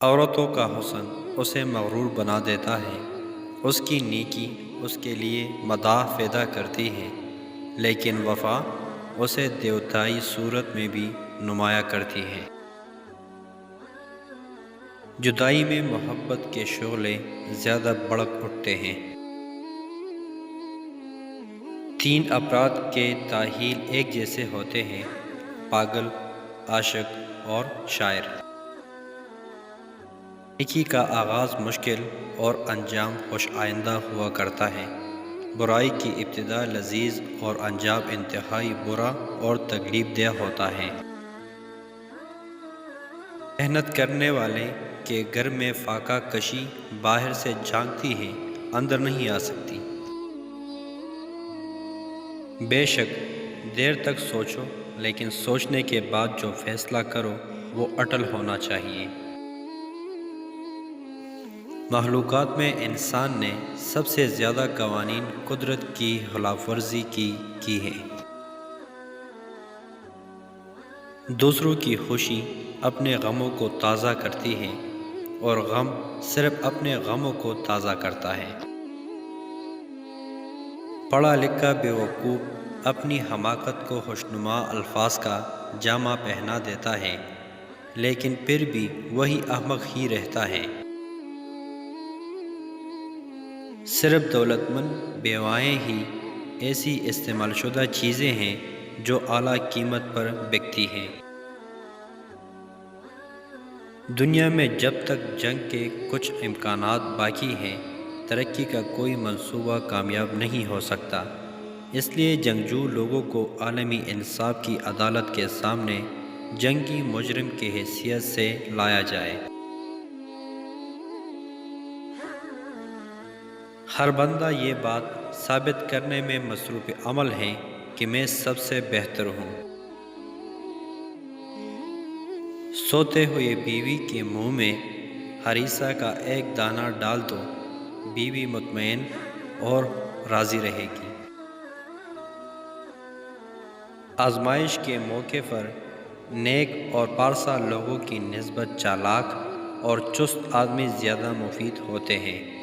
عورتوں کا حسن اسے مغرور بنا دیتا ہے، اس کی نیکی اس کے لیے مداح پیدا کرتی ہے، لیکن وفا اسے دیوتائی صورت میں بھی نمایاں کرتی ہے۔ جدائی میں محبت کے شعلے زیادہ بھڑک اٹھتے ہیں۔ تین افراد کے تاحیل ایک جیسے ہوتے ہیں: پاگل، عاشق اور شاعر۔ نیکی کا آغاز مشکل اور انجام خوش آئندہ ہوا کرتا ہے۔ برائی کی ابتدا لذیذ اور انجام انتہائی برا اور تکلیف دہ ہوتا ہے۔ محنت کرنے والے کے گھر میں فاقہ کشی باہر سے جھانکتی ہے، اندر نہیں آ سکتی۔ بے شک دیر تک سوچو، لیکن سوچنے کے بعد جو فیصلہ کرو وہ اٹل ہونا چاہیے۔ مخلوقات میں انسان نے سب سے زیادہ قوانین قدرت کی خلاف ورزی کی ہے۔ دوسروں کی خوشی اپنے غموں کو تازہ کرتی ہے، اور غم صرف اپنے غموں کو تازہ کرتا ہے۔ پڑھا لکھا بیوقوف اپنی حماقت کو خوشنما الفاظ کا جامہ پہنا دیتا ہے، لیکن پھر بھی وہی احمق ہی رہتا ہے۔ صرف دولت مند بیوائیں ہی ایسی استعمال شدہ چیزیں ہیں جو اعلیٰ قیمت پر بکتی ہیں۔ دنیا میں جب تک جنگ کے کچھ امکانات باقی ہیں، ترقی کا کوئی منصوبہ کامیاب نہیں ہو سکتا۔ اس لیے جنگجو لوگوں کو عالمی انصاف کی عدالت کے سامنے جنگی مجرم کی حیثیت سے لایا جائے۔ ہر بندہ یہ بات ثابت کرنے میں مصروف عمل ہے کہ میں سب سے بہتر ہوں۔ سوتے ہوئے بیوی کے منہ میں ہریسہ کا ایک دانہ ڈال دو، بیوی مطمئن اور راضی رہے گی۔ آزمائش کے موقع پر نیک اور پارسا لوگوں کی نسبت چالاک اور چست آدمی زیادہ مفید ہوتے ہیں۔